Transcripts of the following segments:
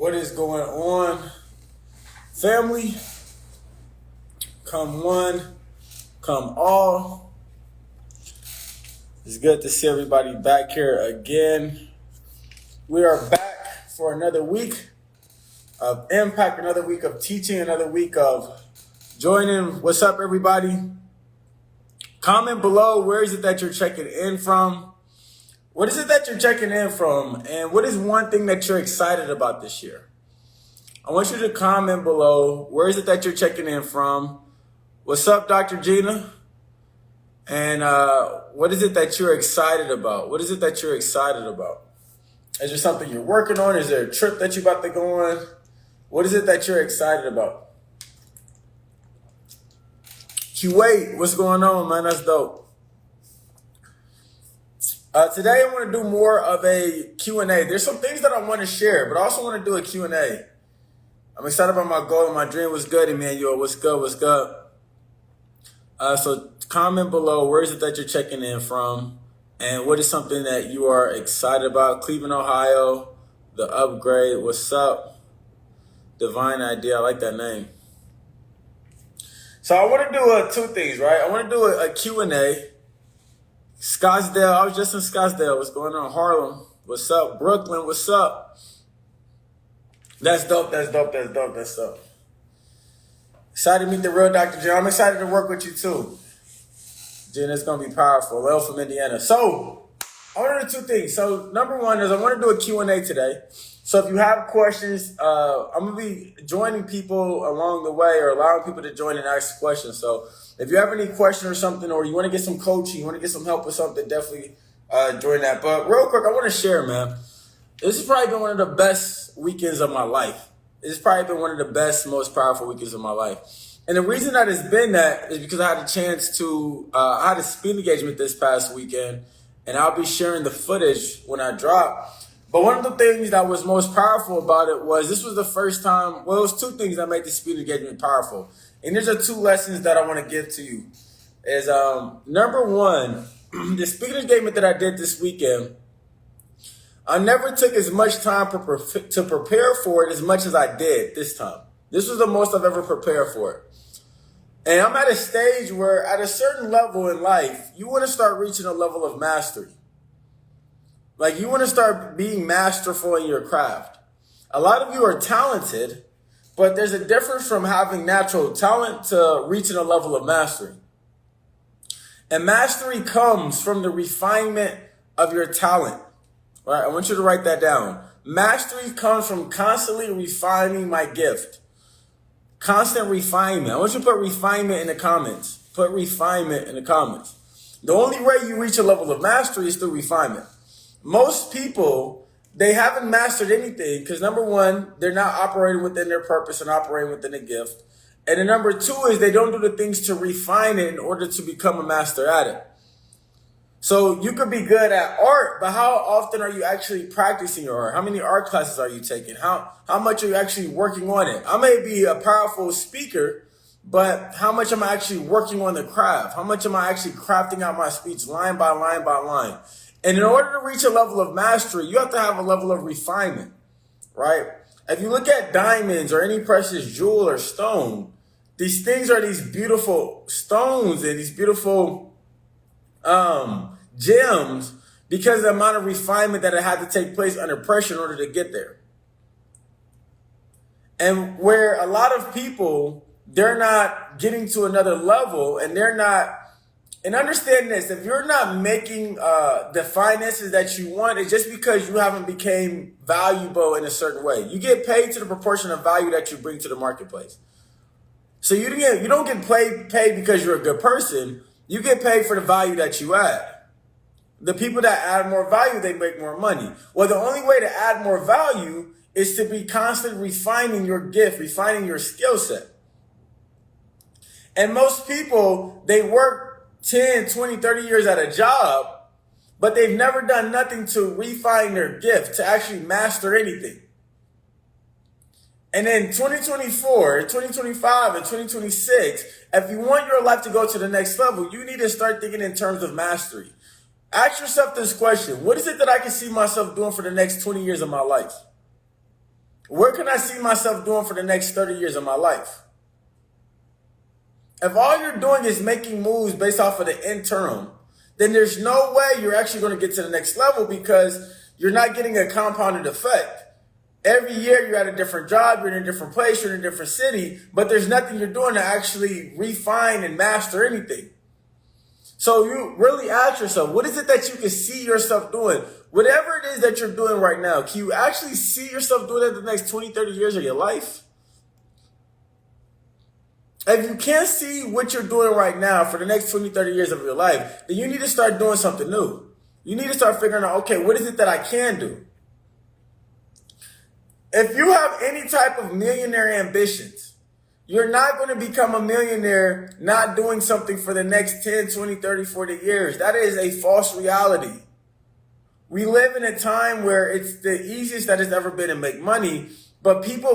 What is going on, family? Come one, come all. It's good to see everybody back here again. We are back for another week of impact, another week of teaching, another week of joining. What's up, everybody? Comment below, where is it that you're checking in from? What is it that you're checking in from? And what is one thing that you're excited about this year? I want you to comment below, where is it that you're checking in from? What's up, Dr. Gina? And what is it that you're excited about? What is it that you're excited about? Is there something you're working on? Is there a trip that you're about to go on? What is it that you're excited about? Kuwait, what's going on, man? That's dope. Today I want to do more of a Q&A. There's some things that I want to share, but I also want to do a Q&A. I'm excited about my goal and my dream. What's good, Emmanuel? What's good? What's good? So comment below, where is it that you're checking in from? And what is something that you are excited about? Cleveland, Ohio, the upgrade. What's up? Divine Idea. I like that name. So I want to do two things, right? I want to do a Q&A. Scottsdale, I was just in Scottsdale. What's going on? Harlem, what's up? Brooklyn, what's up? That's dope, that's dope, that's dope, that's dope. Excited to meet the real Dr. J. I'm excited to work with you too. Jen, it's going to be powerful. Lil from Indiana. So, I want to do two things. So, number one is I want to do a Q&A today. So, if you have questions, I'm going to be joining people along the way or allowing people to join and ask questions. So, if you have any question or something, or you want to get some coaching, you want to get some help with something, definitely join that. But real quick, I want to share, man. This has probably been one of the best weekends of my life. It's probably been one of the best, most powerful weekends of my life. And the reason that it's been that is because I had a chance to, I had a speed engagement this past weekend, and I'll be sharing the footage when I drop. But one of the things that was most powerful about it was this was the first time, well, it was two things that made the speed engagement powerful. And these are two lessons that I want to give to you. Is number one, the speed engagement that I did this weekend, I never took as much time to prepare for it as much as I did this time. This was the most I've ever prepared for it. And I'm at a stage where at a certain level in life, you want to start reaching a level of mastery. Like you want to start being masterful in your craft. A lot of you are talented, but there's a difference from having natural talent to reaching a level of mastery. And mastery comes from the refinement of your talent. All right, I want you to write that down. Mastery comes from constantly refining my gift. Constant refinement. I want you to put refinement in the comments. Put refinement in the comments. The only way you reach a level of mastery is through refinement. Most people, they haven't mastered anything because number one, they're not operating within their purpose and operating within a gift. And then number two is they don't do the things to refine it in order to become a master at it. So you could be good at art, but how often are you actually practicing your art? How many art classes are you taking? How much are you actually working on it? I may be a powerful speaker, but how much am I actually working on the craft? How much am I actually crafting out my speech line by line by line? And in order to reach a level of mastery, you have to have a level of refinement, right? If you look at diamonds or any precious jewel or stone, these things are these beautiful stones and these beautiful gems because of the amount of refinement that it had to take place under pressure in order to get there. And where a lot of people, they're not getting to another level and they're not, and understand this, if you're not making the finances that you want, it's just because you haven't became valuable in a certain way. You get paid to the proportion of value that you bring to the marketplace. So you don't get paid because you're a good person. You get paid for the value that you add. The people that add more value, they make more money. Well, the only way to add more value is to be constantly refining your gift, refining your skill set. And most people, they work 10, 20, 30 years at a job, but they've never done nothing to refine their gift, to actually master anything. And in 2024, 2025, and 2026, if you want your life to go to the next level, you need to start thinking in terms of mastery. Ask yourself this question. What is it that I can see myself doing for the next 20 years of my life? What can I see myself doing for the next 30 years of my life? If all you're doing is making moves based off of the interim, then there's no way you're actually going to get to the next level because you're not getting a compounded effect. Every year you're at a different job, you're in a different place, you're in a different city, but there's nothing you're doing to actually refine and master anything. So you really ask yourself, what is it that you can see yourself doing? Whatever it is that you're doing right now, can you actually see yourself doing it the next 20, 30 years of your life? If you can't see what you're doing right now for the next 20, 30 years of your life, then you need to start doing something new. You need to start figuring out, okay, what is it that I can do? If you have any type of millionaire ambitions, you're not going to become a millionaire not doing something for the next 10, 20, 30, 40 years. That is a false reality. We live in a time where it's the easiest that it's ever been to make money, but people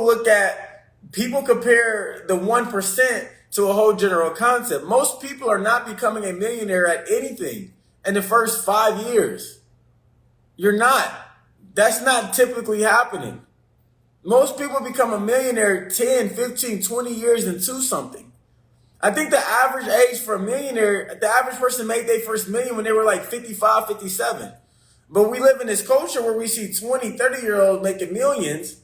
compare the 1% to a whole general concept. Most people are not becoming a millionaire at anything in the first 5 years. You're not. That's not typically happening. Most people become a millionaire 10, 15, 20 years into something. I think the average age for a millionaire, the average person made their first million when they were like 55, 57. But we live in this culture where we see 20, 30-year-olds making millions,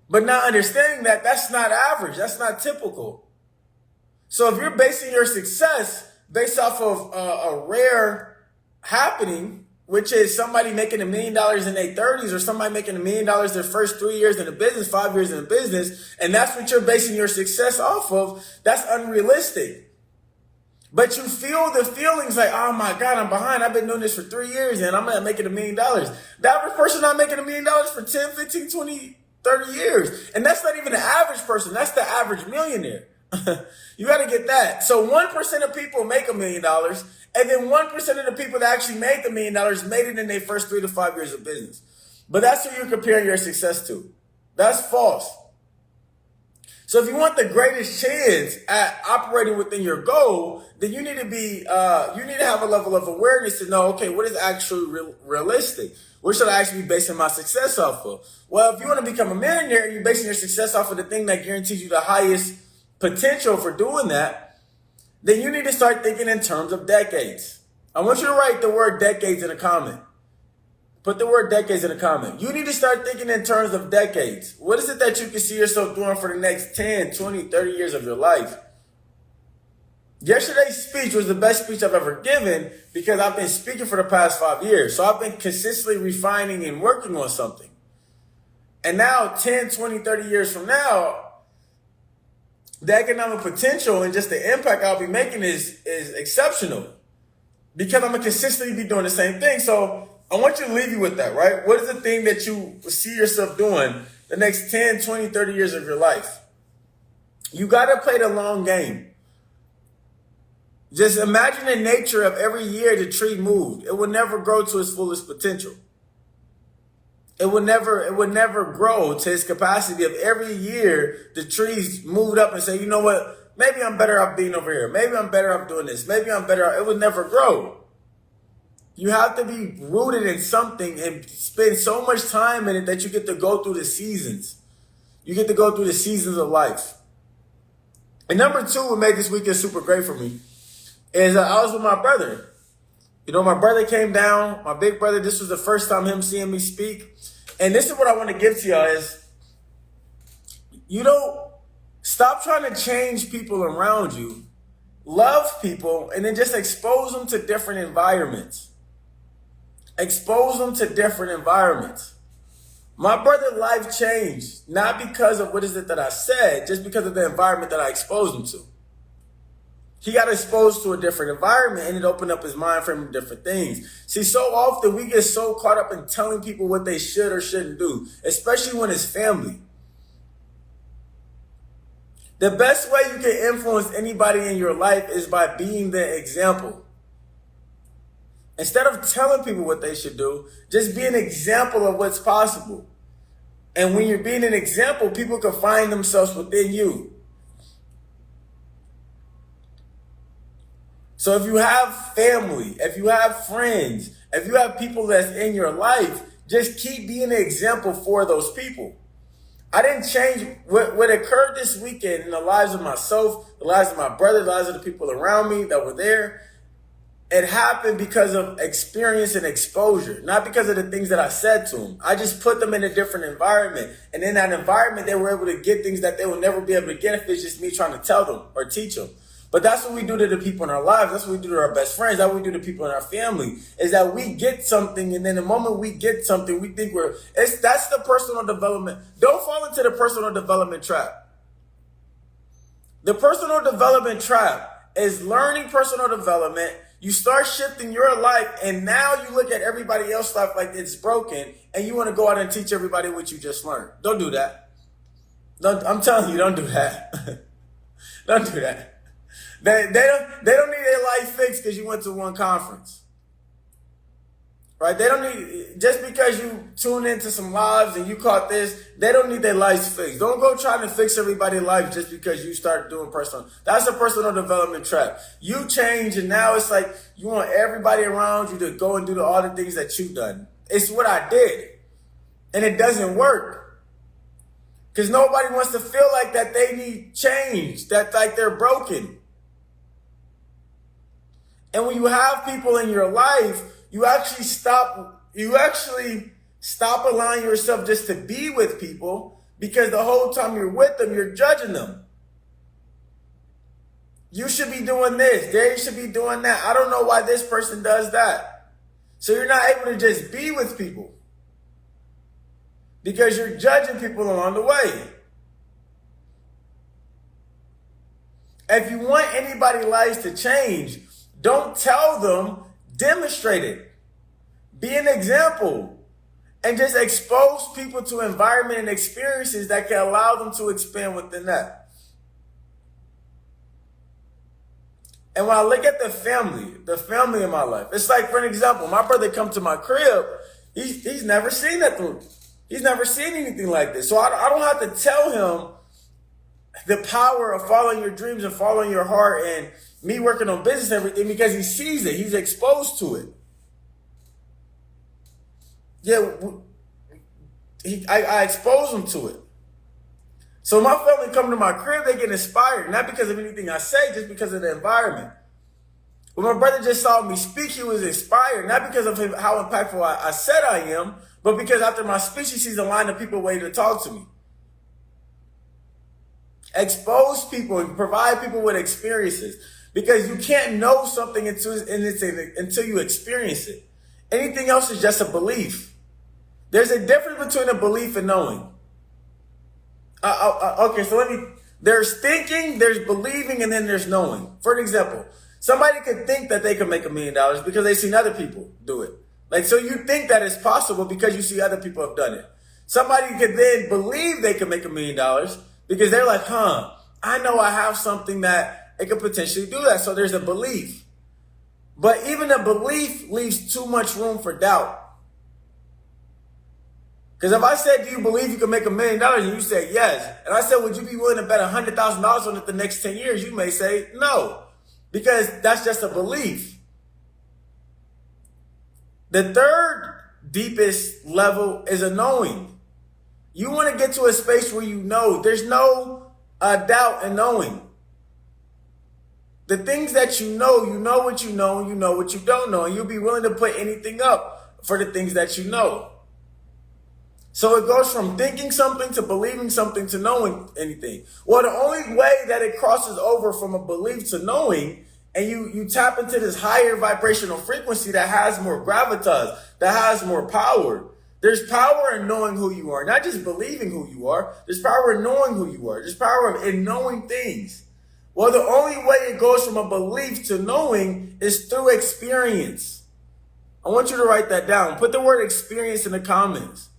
but not understanding that that's not average. That's not typical. So if you're basing your success based off of a rare happening, which is somebody making $1 million in their 30s or somebody making $1 million their first 3 years in the business, 5 years in the business, and that's what you're basing your success off of, that's unrealistic. But you feel the feelings like, oh my God, I'm behind. I've been doing this for 3 years and I'm not making $1 million. The average person not making $1 million for 10, 15, 20, 30 years. And that's not even the average person. That's the average millionaire. You got to get that. So 1% of people make $1 million. And then 1% of the people that actually made the $1 million made it in their first 3 to 5 years of business. But that's who you're comparing your success to. That's false. So if you want the greatest chance at operating within your goal, then you need to have a level of awareness to know, okay, what is actually realistic? What should I actually be basing my success off of? Well, if you want to become a millionaire and you're basing your success off of the thing that guarantees you the highest potential for doing that, then you need to start thinking in terms of decades. I want you to write the word decades in a comment. Put the word decades in a comment. You need to start thinking in terms of decades. What is it that you can see yourself doing for the next 10, 20, 30 years of your life? Yesterday's speech was the best speech I've ever given because I've been speaking for the past 5 years. So I've been consistently refining and working on something. And now 10, 20, 30 years from now, the economic potential and just the impact I'll be making is exceptional because I'm going to consistently be doing the same thing. So I want you to leave you with that, right? What is the thing that you see yourself doing the next 10, 20, 30 years of your life? You got to play the long game. Just imagine the nature of every year the tree moved. It would never grow to its fullest potential. It would never grow to its capacity of every year the trees moved up and say, you know what, maybe I'm better off being over here. Maybe I'm better off doing this. Maybe I'm better off. It would never grow. You have to be rooted in something and spend so much time in it that you get to go through the seasons. You get to go through the seasons of life. And number two, what made this weekend super great for me is I was with my brother. You know, my brother came down, my big brother. This was the first time him seeing me speak. And this is what I want to give to y'all is, you know, stop trying to change people around you. Love people and then just expose them to different environments. Expose them to different environments. My brother's life changed, not because of what is it that I said, just because of the environment that I exposed him to. He got exposed to a different environment and it opened up his mind for him to different things. See, so often we get so caught up in telling people what they should or shouldn't do, especially when it's family. The best way you can influence anybody in your life is by being the example. Instead of telling people what they should do, just be an example of what's possible. And when you're being an example, people can find themselves within you. So if you have family, if you have friends, if you have people that's in your life, just keep being an example for those people. I didn't change what occurred this weekend in the lives of myself, the lives of my brother, the lives of the people around me that were there. It happened because of experience and exposure, not because of the things that I said to them. I just put them in a different environment. And in that environment, they were able to get things that they will never be able to get if it's just me trying to tell them or teach them. But that's what we do to the people in our lives. That's what we do to our best friends. That's what we do to people in our family, is that we get something. And then the moment we get something, we think that's the personal development. Don't fall into the personal development trap. The personal development trap is learning personal development. You start shifting your life, and now you look at everybody else's life like it's broken, and you want to go out and teach everybody what you just learned. Don't do that. I'm telling you, don't do that. Don't do that. They don't need their life fixed because you went to one conference. Right? They don't need, just because you tune into some lives and you caught this, they don't need their lives fixed. Don't go trying to fix everybody's life just because you start doing personal. That's a personal development trap. You change, and now it's like you want everybody around you to go and do all the things that you've done. It's what I did. And it doesn't work. Because nobody wants to feel like that they need change, that like they're broken. And when you have people in your life, you actually stop allowing yourself just to be with people, because the whole time you're with them, you're judging them. You should be doing this. They should be doing that. I don't know why this person does that. So you're not able to just be with people because you're judging people along the way. If you want anybody's lives to change, don't tell them, demonstrate it. Be an example. And just expose people to environment and experiences that can allow them to expand within that. And when I look at the family in my life, it's like, for an example, my brother come to my crib, he's never seen that through. He's never seen anything like this. So I don't have to tell him the power of following your dreams and following your heart and me working on business and everything, because he sees it. He's exposed to it. Yeah, I expose him to it. So my family come to my crib, they get inspired, not because of anything I say, just because of the environment. When my brother just saw me speak, he was inspired, not because of how impactful I said I am, but because after my speech, he sees a line of people waiting to talk to me. Expose people and provide people with experiences, because you can't know something until you experience it. Anything else is just a belief. There's a difference between a belief and knowing. Okay, so there's thinking, there's believing, and then there's knowing. For an example, somebody could think that they can make $1 million because they've seen other people do it. Like, so you think that it's possible because you see other people have done it. Somebody could then believe they can make $1 million because they're like, I know I have something that it could potentially do that. So there's a belief. But even a belief leaves too much room for doubt. Because if I said, do you believe you can make $1 million? And you said yes. And I said, would you be willing to bet $100,000 on it the next 10 years? You may say no, because that's just a belief. The third deepest level is a knowing. You want to get to a space where you know. There's no doubt in knowing. The things that you know what you know, and you know what you don't know. And you'll be willing to put anything up for the things that you know. So it goes from thinking something to believing something to knowing anything. Well, the only way that it crosses over from a belief to knowing, and you tap into this higher vibrational frequency that has more gravitas, that has more power. There's power in knowing who you are, not just believing who you are. There's power in knowing who you are. There's power in knowing things. Well, the only way it goes from a belief to knowing is through experience. I want you to write that down. Put the word experience in the comments.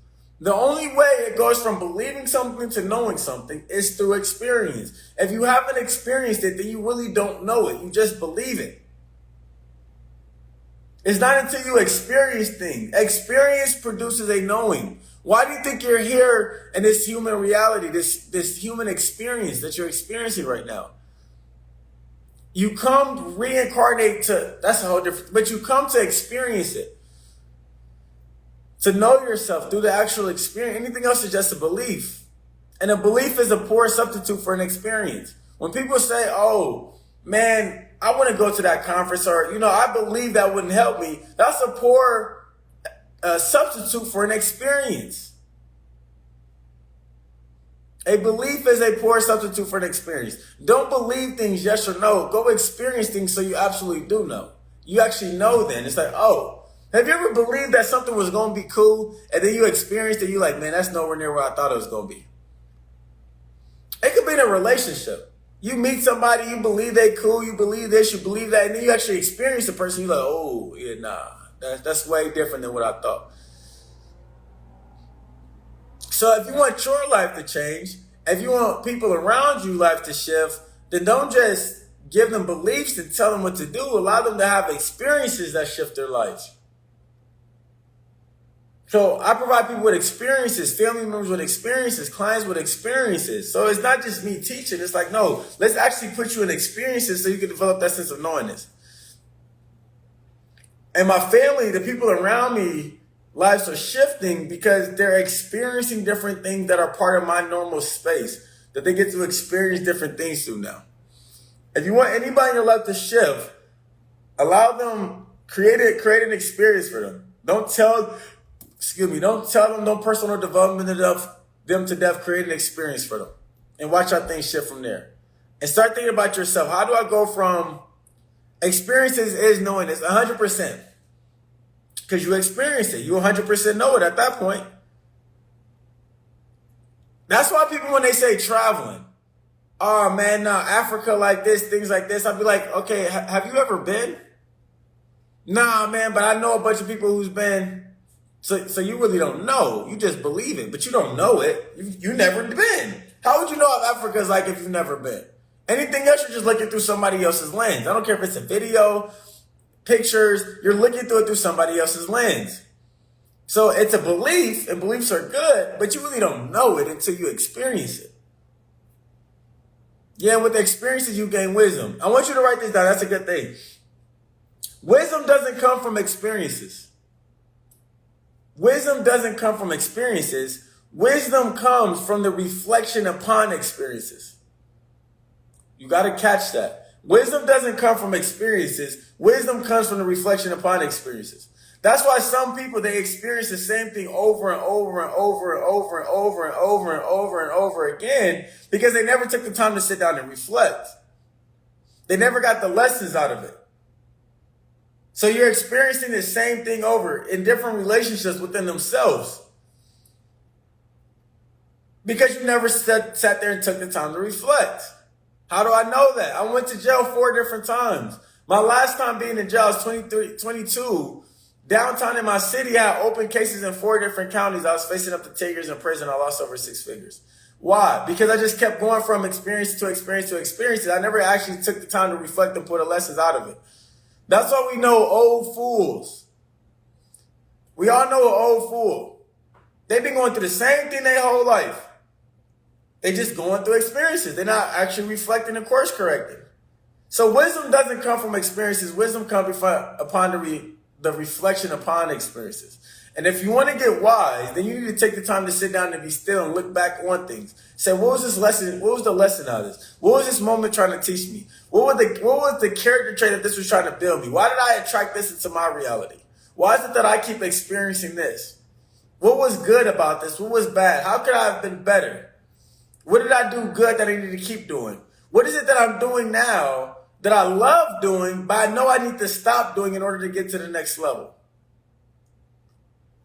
The only way it goes from believing something to knowing something is through experience. If you haven't experienced it, then you really don't know it. You just believe it. It's not until you experience things. Experience produces a knowing. Why do you think you're here in this human reality, this human experience that you're experiencing right now? You come reincarnate to, that's a whole different, but you come to experience it. To know yourself through the actual experience. Anything else is just a belief. And a belief is a poor substitute for an experience. When people say, oh, man, I want to go to that conference, or, I believe that wouldn't help me, that's a poor substitute for an experience. A belief is a poor substitute for an experience. Don't believe things yes or no. Go experience things so you absolutely do know. You actually know then. It's like, oh, have you ever believed that something was going to be cool, and then you experienced it, you're like, man, that's nowhere near where I thought it was going to be. It could be in a relationship. You meet somebody, you believe they cool, you believe this, you believe that, and then you actually experience the person, you're like, oh, yeah, nah, that's way different than what I thought. So if you want your life to change, if you want people around you life to shift, then don't just give them beliefs and tell them what to do. Allow them to have experiences that shift their lives. So I provide people with experiences, family members with experiences, clients with experiences. So it's not just me teaching. It's like, no, let's actually put you in experiences so you can develop that sense of knowingness. And my family, the people around me, lives are shifting because they're experiencing different things that are part of my normal space, that they get to experience different things through now. If you want anybody in your life to shift, allow them, create an experience for them. Don't tell them no personal development of them to death. Create an experience for them and watch how things shift from there. And start thinking about yourself. How do I go from experiences is knowing this 100%? Because you experience it. You 100% know it at that point. That's why people, when they say traveling, oh man, nah, Africa like this, things like this, I'd be like, okay, have you ever been? Nah, man, but I know a bunch of people who's been. So you really don't know. You just believe it, but you don't know it. You never been. How would you know if Africa is like if you've never been? Anything else, you're just looking through somebody else's lens. I don't care if it's a video, pictures, you're looking through it through somebody else's lens. So it's a belief, and beliefs are good, but you really don't know it until you experience it. Yeah, with the experiences, you gain wisdom. I want you to write this down. That's a good thing. Wisdom doesn't come from experiences. Wisdom doesn't come from experiences. Wisdom comes from the reflection upon experiences. You got to catch that. Wisdom doesn't come from experiences. Wisdom comes from the reflection upon experiences. That's why some people, they experience the same thing over and over and over and over and over and over and over and over again because they never took the time to sit down and reflect. They never got the lessons out of it. So you're experiencing the same thing over in different relationships within themselves because you never sat there and took the time to reflect. How do I know that? I went to jail 4 different times. My last time being in jail was 22. Downtown in my city, I had open cases in 4 different counties. I was facing up to 10 years in prison. I lost over 6 figures. Why? Because I just kept going from experience to experience to experience. I never actually took the time to reflect and pull the lessons out of it. That's why we know old fools. We all know an old fool. They've been going through the same thing their whole life. They just going through experiences. They're not actually reflecting and course correcting. So wisdom doesn't come from experiences. Wisdom comes upon the reflection upon experiences. And if you want to get wise, then you need to take the time to sit down and be still and look back on things. Say, what was this lesson? What was the lesson out of this? What was this moment trying to teach me? What was the character trait that this was trying to build me? Why did I attract this into my reality? Why is it that I keep experiencing this? What was good about this? What was bad? How could I have been better? What did I do good that I need to keep doing? What is it that I'm doing now that I love doing, but I know I need to stop doing in order to get to the next level?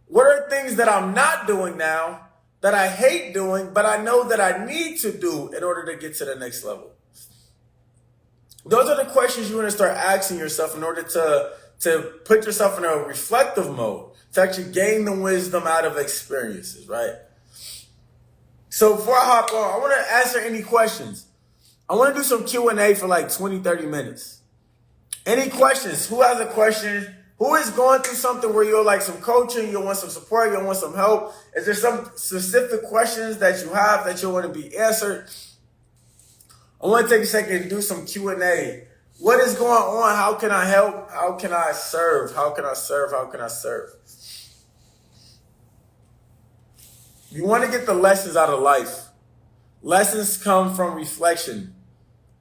What are things that I'm not doing now that I hate doing, but I know that I need to do in order to get to the next level? Those are the questions you want to start asking yourself in order to put yourself in a reflective mode, to actually gain the wisdom out of experiences, right? So before I hop on, I want to answer any questions. I want to do some Q&A for like 20, 30 minutes. Any questions? Who has a question? Who is going through something where you'll like some coaching, you'll want some support, you'll want some help? Is there some specific questions that you have that you want to be answered? I want to take a second to do some Q&A. What is going on? How can I help? How can I serve? How can I serve? How can I serve? You want to get the lessons out of life. Lessons come from reflection.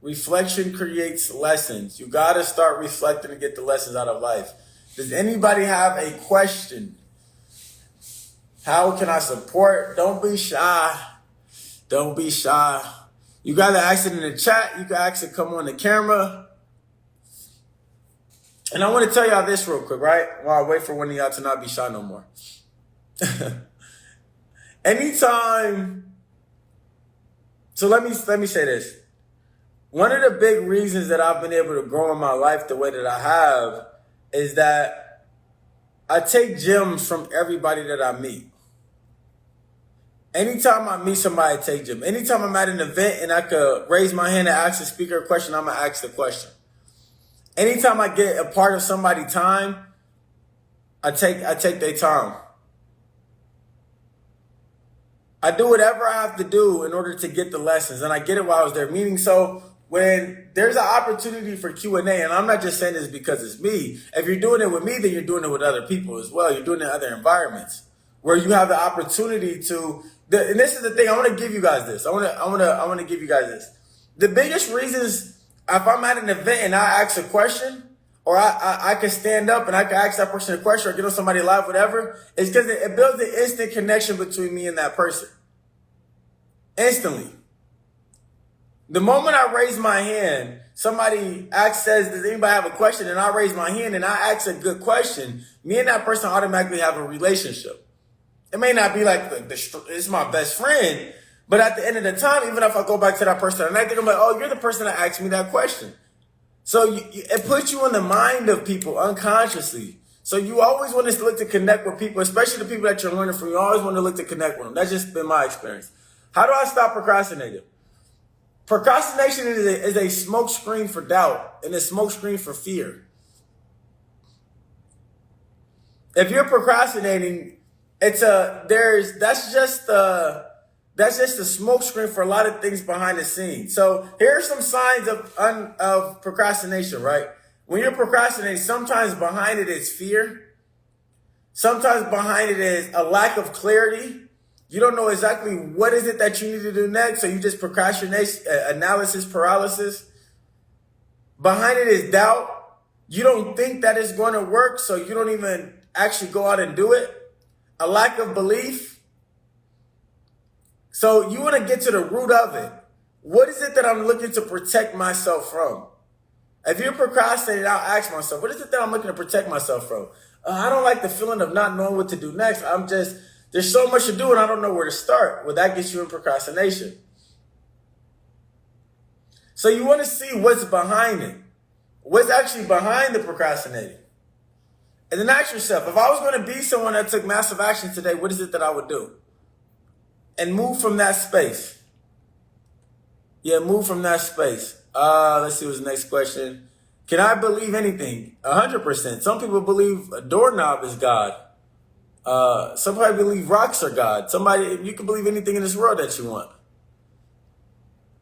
Reflection creates lessons. You got to start reflecting to get the lessons out of life. Does anybody have a question? How can I support? Don't be shy. Don't be shy. You got to ask it in the chat. You can ask it come on the camera. And I want to tell y'all this real quick, right? While I wait for one of y'all to not be shy no more. Anytime. So let me say this. One of the big reasons that I've been able to grow in my life the way that I have is that I take gems from everybody that I meet. Anytime I meet somebody, I take gems. Anytime I'm at an event and I could raise my hand and ask the speaker a question, I'm going to ask the question. Anytime I get a part of somebody's time, I take their time. I do whatever I have to do in order to get the lessons, and I get it while I was there. Meaning, so when there's an opportunity for Q&A, and I'm not just saying this because it's me. If you're doing it with me, then you're doing it with other people as well. You're doing it in other environments where you have the opportunity to. And this is the thing. I want to give you guys this. I want to give you guys this. The biggest reasons, if I'm at an event and I ask a question, or I can stand up and I can ask that person a question or get on somebody live, whatever, is because it builds an instant connection between me and that person. Instantly. The moment I raise my hand, somebody says, does anybody have a question? And I raise my hand and I ask a good question, me and that person automatically have a relationship. It may not be like it's my best friend, but at the end of the time, even if I go back to that person and I think I'm like, oh, you're the person that asked me that question. So it puts you in the mind of people unconsciously. So you always want to look to connect with people, especially the people that you're learning from. You always want to look to connect with them. That's just been my experience. How do I stop procrastinating? Procrastination is a smoke screen for doubt and a smoke screen for fear. If you're procrastinating, that's just a smoke screen for a lot of things behind the scenes. So here are some signs of procrastination, right? When you're procrastinating, sometimes behind it is fear. Sometimes behind it is a lack of clarity. You don't know exactly what is it that you need to do next, so you just procrastinate, analysis paralysis. Behind it is doubt. You don't think that it's going to work, so you don't even actually go out and do it. A lack of belief. So you want to get to the root of it. What is it that I'm looking to protect myself from? If you're procrastinating, I'll ask myself, what is it that I'm looking to protect myself from? I don't like the feeling of not knowing what to do next. There's so much to do and I don't know where to start. Well, that gets you in procrastination. So you want to see what's behind it. What's actually behind the procrastinating? And then ask yourself, if I was going to be someone that took massive action today, what is it that I would do? And move from that space. Yeah, move from that space. Let's see what's the next question. Can I believe anything? 100%. Some people believe a doorknob is God. Somebody believe rocks are God. You can believe anything in this world that you want.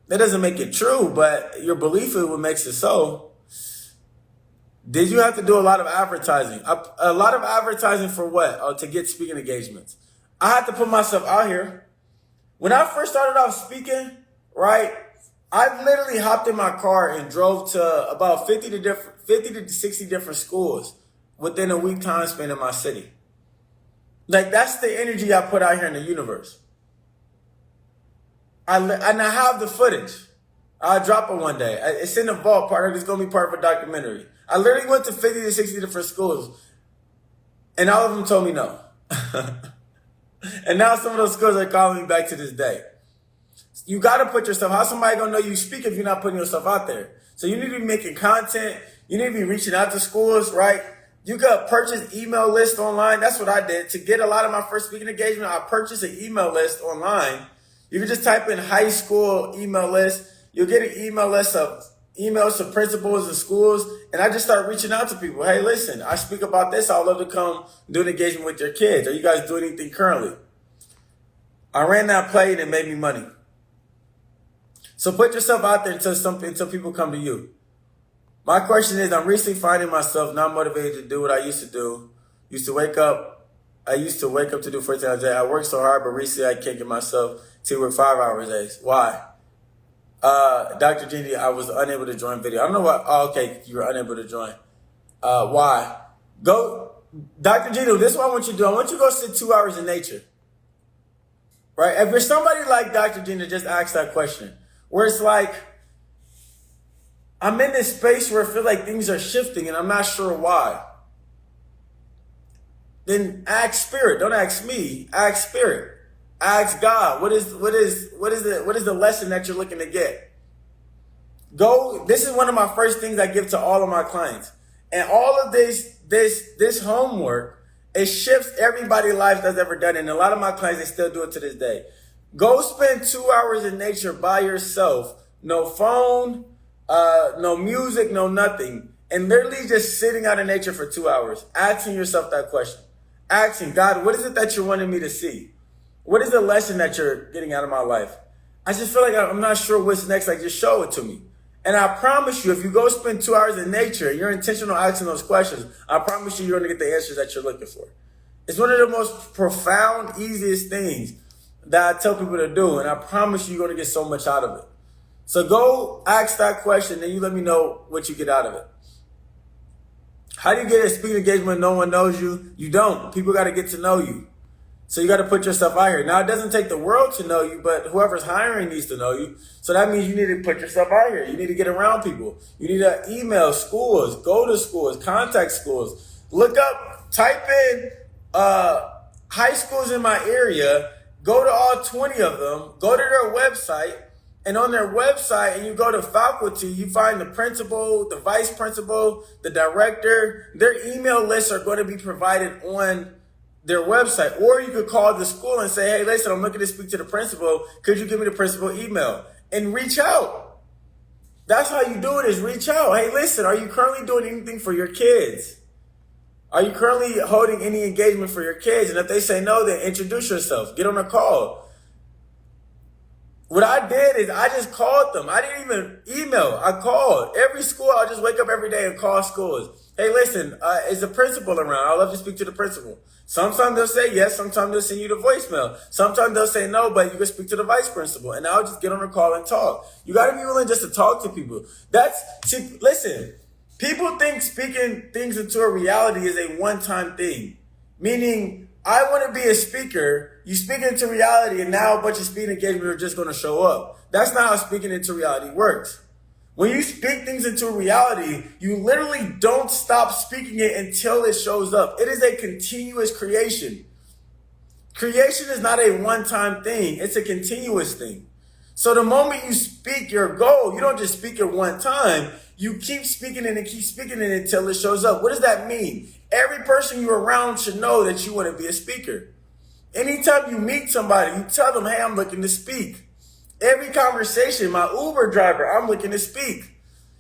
That doesn't make it true, but your belief is what makes it so. Did you have to do a lot of advertising? A lot of advertising for what? Oh, to get speaking engagements. I had to put myself out here. When I first started off speaking, right, I literally hopped in my car and drove to about 50 to 60 different schools within a week time span in my city. Like, that's the energy I put out here in the universe. And I have the footage. I'll drop it one day. It's in the vault part. It's going to be part of a documentary. I literally went to 50 to 60 different schools, and all of them told me no. And now some of those schools are calling me back to this day. You got to put yourself. How's somebody going to know you speak if you're not putting yourself out there? So you need to be making content. You need to be reaching out to schools, right? You could purchase email lists online. That's what I did. To get a lot of my first speaking engagement, I purchased an email list online. You can just type in high school email list. You'll get an email list of emails to principals and schools. And I just start reaching out to people. Hey, listen, I speak about this. I'd love to come do an engagement with your kids. Are you guys doing anything currently? I ran that play and it made me money. So put yourself out there until people come to you. My question is, I'm recently finding myself not motivated to do what I used to do. Used to wake up I used to wake up to do 14 hours a day. I work so hard, but recently I can't get myself to work 5 hours a day. Why? Dr. Jeannie, I was unable to join video. I don't know why. Oh, okay, you were unable to join. Why? Go, Dr. Jeannie, this is what I want you to do. I want you to go sit 2 hours in nature. Right? If you're somebody like Dr. Jeannie, just ask that question. Where it's like, I'm in this space where I feel like things are shifting and I'm not sure why. Then ask spirit. Don't ask me. Ask spirit. Ask God. What is the lesson that you're looking to get? Go. This is one of my first things I give to all of my clients. And all of this homework, it shifts everybody's life that's ever done it. And a lot of my clients, they still do it to this day. Go spend 2 hours in nature by yourself. No phone, no music, no nothing. And literally just sitting out in nature for 2 hours, asking yourself that question. Asking, God, what is it that you're wanting me to see? What is the lesson that you're getting out of my life? I just feel like I'm not sure what's next. Like, just show it to me. And I promise you, if you go spend 2 hours in nature and you're intentional asking those questions, I promise you, you're going to get the answers that you're looking for. It's one of the most profound, easiest things that I tell people to do. And I promise you, you're going to get so much out of it. So go ask that question and you let me know what you get out of it. How do you get a speaking engagement when no one knows you? You don't. People got to get to know you. So you got to put yourself out here. Now, it doesn't take the world to know you, but whoever's hiring needs to know you. So that means you need to put yourself out here. You need to get around people. You need to email schools, go to schools, contact schools. Look up, type in high schools in my area, go to all 20 of them, go to their website, and on their website, and you go to faculty, you find the principal, the vice principal, the director. Their email lists are going to be provided on their website. Or you could call the school and say, hey, listen, I'm looking to speak to the principal. Could you give me the principal email? And reach out. That's how you do it, is reach out. Hey, listen, are you currently doing anything for your kids? Are you currently holding any engagement for your kids? And if they say no, then introduce yourself. Get on a call. What I did is I just called them. I didn't even email. I called. Every school, I just wake up every day and call schools. Hey, listen, is the principal around? I'd love to speak to the principal. Sometimes they'll say yes. Sometimes they'll send you the voicemail. Sometimes they'll say no, but you can speak to the vice principal. And I'll just get on a call and talk. You got to be willing just to talk to people. Listen, people think speaking things into a reality is a one-time thing. Meaning, I want to be a speaker. You speak into reality, and now a bunch of speaking engagements are just going to show up. That's not how speaking into reality works. When you speak things into reality, you literally don't stop speaking it until it shows up. It is a continuous creation. Creation is not a one-time thing. It's a continuous thing. So the moment you speak your goal, you don't just speak it one time. You keep speaking it and keep speaking it until it shows up. What does that mean? Every person you're around should know that you want to be a speaker. Anytime you meet somebody, you tell them, hey, I'm looking to speak. Every conversation, my Uber driver, I'm looking to speak.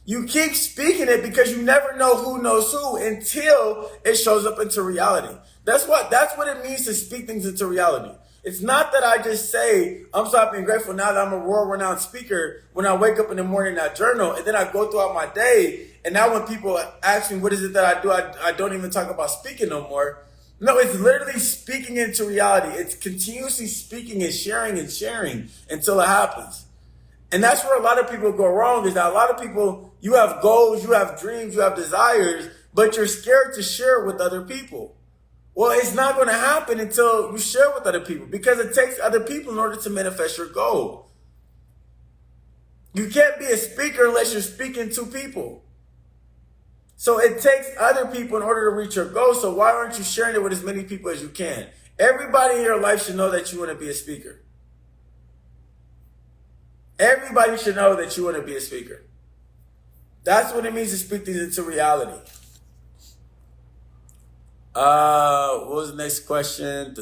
You keep speaking it because you never know who knows who until it shows up into reality. That's what it means to speak things into reality. It's not that I just say, I'm so happy and grateful now that I'm a world-renowned speaker when I wake up in the morning and I journal, and then I go throughout my day, and now when people ask me what is it that I do, I don't even talk about speaking no more. No, it's literally speaking into reality. It's continuously speaking and sharing until it happens. And that's where a lot of people go wrong, is that a lot of people, you have goals, you have dreams, you have desires, but you're scared to share it with other people. Well, it's not going to happen until you share with other people, because it takes other people in order to manifest your goal. You can't be a speaker unless you're speaking to people. So it takes other people in order to reach your goal. So why aren't you sharing it with as many people as you can? Everybody in your life should know that you want to be a speaker. Everybody should know that you want to be a speaker. That's what it means to speak things into reality. What was the next question?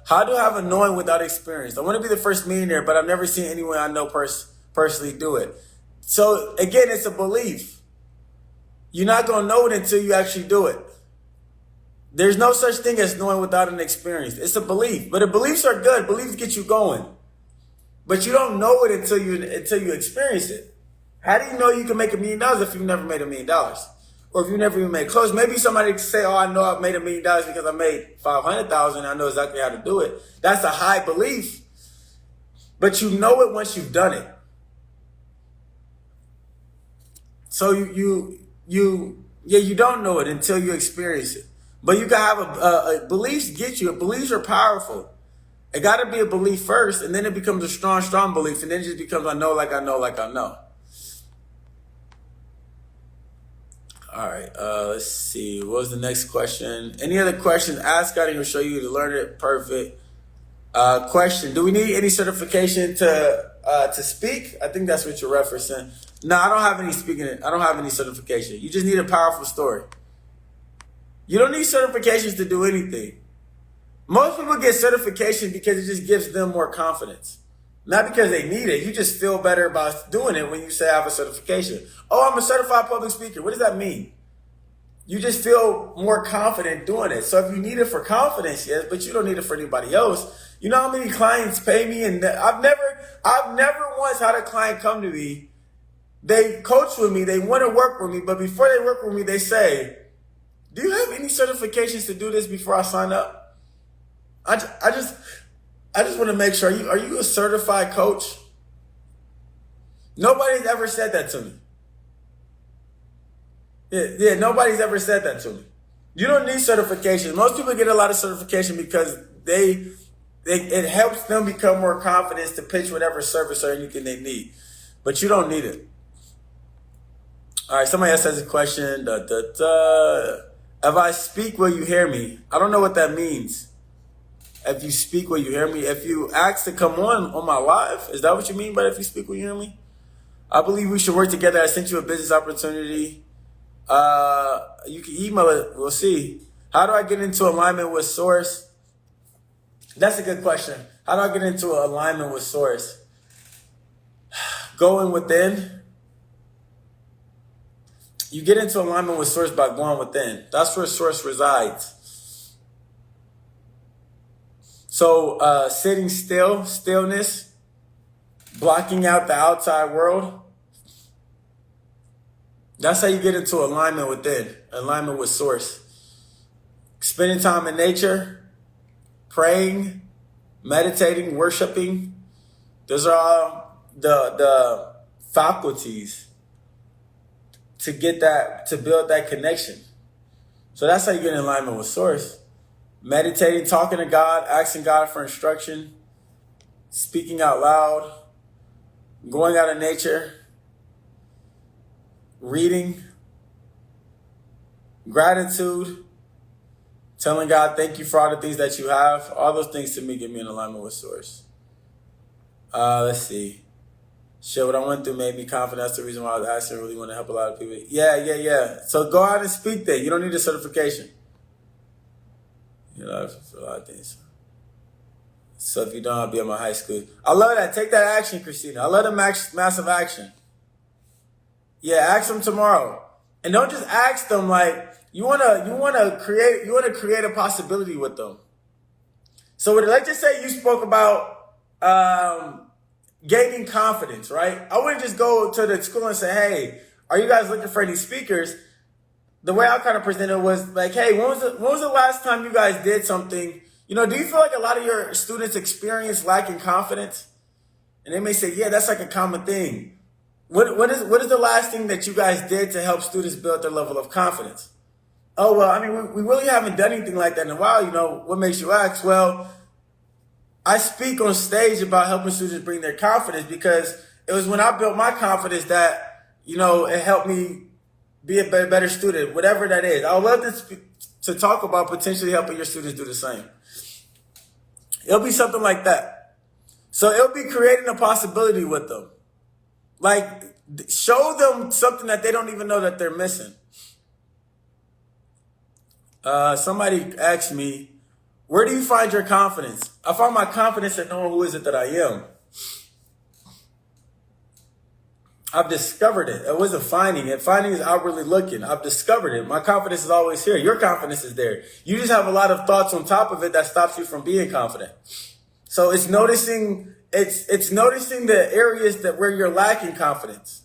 How do I have a knowing without experience? I want to be the first millionaire, but I've never seen anyone I know personally do it. So again, it's a belief. You're not going to know it until you actually do it. There's no such thing as knowing without an experience. It's a belief. But the beliefs are good. Beliefs get you going. But you don't know it until you experience it. How do you know you can make $1 million if you've never made $1 million? Or if you never even made close, maybe somebody can say, oh, I know I've made $1 million because I made 500,000. I know exactly how to do it. That's a high belief. But you know it once you've done it. So you don't know it until you experience it. But you gotta have a beliefs get you. Beliefs are powerful. It got to be a belief first, and then it becomes a strong belief, and then it just becomes I know, like I know, like I know. All right, let's see. What was the next question? Any other questions? Ask God and he'll show you to learn it. Perfect. Question: do we need any certification to speak? I think that's what you're referencing. No, I don't have any speaking. I don't have any certification. You just need a powerful story. You don't need certifications to do anything. Most people get certification because it just gives them more confidence. Not because they need it. You just feel better about doing it when you say I have a certification. Oh, I'm a certified public speaker. What does that mean? You just feel more confident doing it. So if you need it for confidence, yes, but you don't need it for anybody else. You know how many clients pay me? And I've never once had a client come to me. They coach with me. They want to work with me. But before they work with me, they say, do you have any certifications to do this before I sign up? I just want to make sure. Are you a certified coach? Nobody's ever said that to me. Yeah, nobody's ever said that to me. You don't need certification. Most people get a lot of certification because it helps them become more confident to pitch whatever service or anything they need. But you don't need it. All right, somebody else has a question. If I speak, will you hear me? I don't know what that means. If you speak, will you hear me? If you ask to come on my live, is that what you mean by if you speak, will you hear me? I believe we should work together. I sent you a business opportunity. You can email it. We'll see. How do I get into alignment with source? That's a good question. How do I get into alignment with source? Going within. You get into alignment with source by going within. That's where source resides. So sitting still, stillness, blocking out the outside world. That's how you get into alignment within, alignment with source. Spending time in nature, praying, meditating, worshiping. Those are all the faculties to get that, to build that connection. So that's how you get in alignment with source. Meditating, talking to God, asking God for instruction, speaking out loud, going out in nature, reading, gratitude, telling God thank you for all the things that you have. All those things to me get me in alignment with source. Let's see. Shit, what I went through made me confident. That's the reason why I was asking. I really want to help a lot of people. Yeah. So go out and speak there. You don't need a certification. You know, for a lot of things. So if you don't, I'll be at my high school. I love that. Take that action, Christina. I love the massive action. Yeah, ask them tomorrow. And don't just ask them like you wanna create a possibility with them. So let's just say you spoke about gaining confidence, right? I wouldn't just go to the school and say, hey, are you guys looking for any speakers? The way I kind of presented was like, hey, when was the last time you guys did something? You know, do you feel like a lot of your students experience lacking confidence? And they may say, yeah, that's like a common thing. What is the last thing that you guys did to help students build their level of confidence? Oh, well, I mean, we really haven't done anything like that in a while. You know, what makes you ask? Well, I speak on stage about helping students bring their confidence because it was when I built my confidence that, you know, it helped me be a better student, whatever that is. I would love to talk about potentially helping your students do the same. It'll be something like that. So it'll be creating a possibility with them. Like, show them something that they don't even know that they're missing. Somebody asked me, where do you find your confidence? I find my confidence in knowing who is it that I am. I've discovered it. It wasn't finding it. Finding is outwardly looking. I've discovered it. My confidence is always here. Your confidence is there. You just have a lot of thoughts on top of it that stops you from being confident. So it's noticing the areas where you're lacking confidence.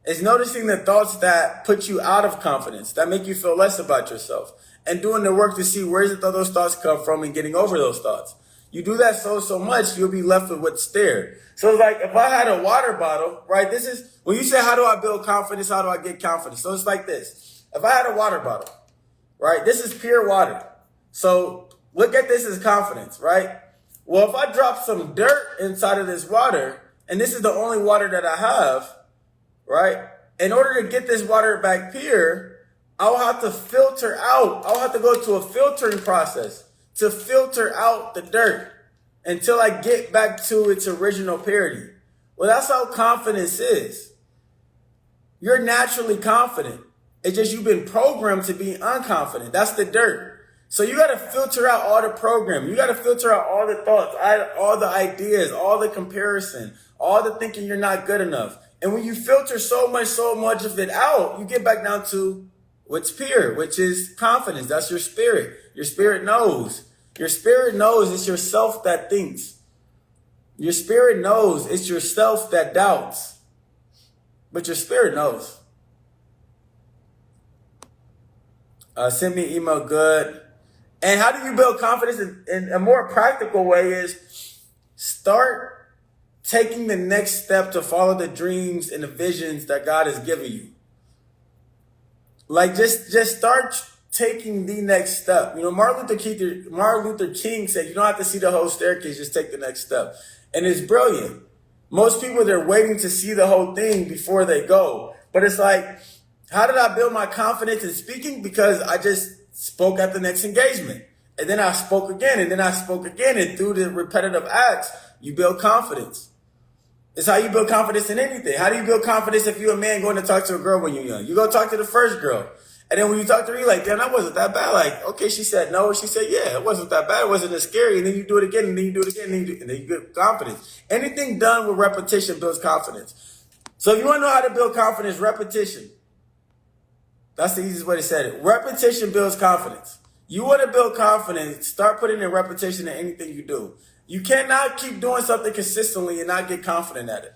It's noticing the thoughts that put you out of confidence, that make you feel less about yourself, and doing the work to see where did those thoughts come from and getting over those thoughts. You do that so much, you'll be left with what's there. So it's like if I had a water bottle, right? This is when you say, how do I build confidence? How do I get confidence? So it's like this. If I had a water bottle, right? This is pure water. So look at this as confidence, right? Well, if I drop some dirt inside of this water, and this is the only water that I have, right? In order to get this water back pure, I'll have to filter out. I'll have to go to a filtering process to filter out the dirt until I get back to its original purity. Well, that's how confidence is. You're naturally confident. It's just you've been programmed to be unconfident. That's the dirt. So you got to filter out all the program. You got to filter out all the thoughts, all the ideas, all the comparison, all the thinking you're not good enough. And when you filter so much of it out, you get back down to what's pure, which is confidence. That's your spirit. Your spirit knows. Your spirit knows it's yourself that thinks. Your spirit knows it's yourself that doubts. But your spirit knows. Send me an email, good. And how do you build confidence in a more practical way is start taking the next step to follow the dreams and the visions that God has given you. Like just start taking the next step. You know, Martin Luther King said, you don't have to see the whole staircase, just take the next step. And it's brilliant. Most people, they're waiting to see the whole thing before they go. But it's like, how did I build my confidence in speaking? Because I just spoke at the next engagement. And then I spoke again, and then I spoke again. And through the repetitive acts, you build confidence. It's how you build confidence in anything. How do you build confidence if you're a man going to talk to a girl when you're young? You go talk to the first girl. And then when you talk to her, you're like, damn, that wasn't that bad. Like, okay, she said no. And she said, yeah, it wasn't that bad. It wasn't as scary. And then you do it again, and then you do it again, and then you get confidence. Anything done with repetition builds confidence. So if you want to know how to build confidence, repetition. That's the easiest way to say it. Repetition builds confidence. You want to build confidence, start putting in repetition in anything you do. You cannot keep doing something consistently and not get confident at it.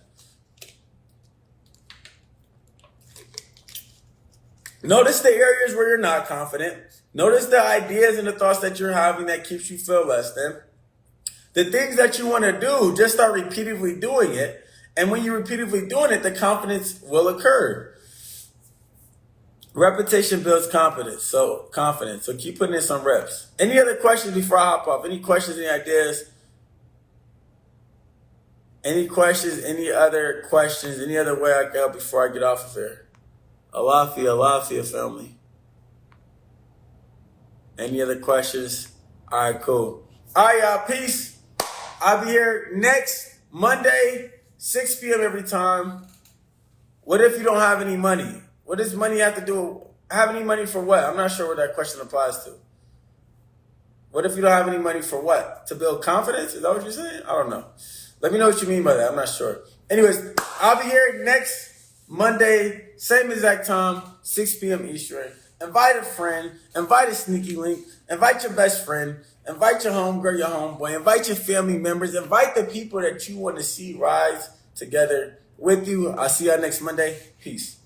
Notice the areas where you're not confident. Notice the ideas and the thoughts that you're having that keeps you feel less than. The things that you want to do, just start repeatedly doing it. And when you're repeatedly doing it, the confidence will occur. Repetition builds confidence. So keep putting in some reps. Any other questions before I hop off? Any questions, any ideas? Any questions, any other questions, any other way I can help before I get off of here? Alafia, family. Any other questions? All right, cool. All right, y'all, peace. I'll be here next Monday, 6 p.m. every time. What if you don't have any money? What does money have to do? Have any money for what? I'm not sure what that question applies to. What if you don't have any money for what? To build confidence? Is that what you're saying? I don't know. Let me know what you mean by that. I'm not sure. Anyways, I'll be here next Monday, same exact time, 6 p.m. Eastern. Invite a friend. Invite a sneaky link. Invite your best friend. Invite your homegirl, your homeboy. Invite your family members. Invite the people that you want to see rise together with you. I'll see y'all next Monday. Peace.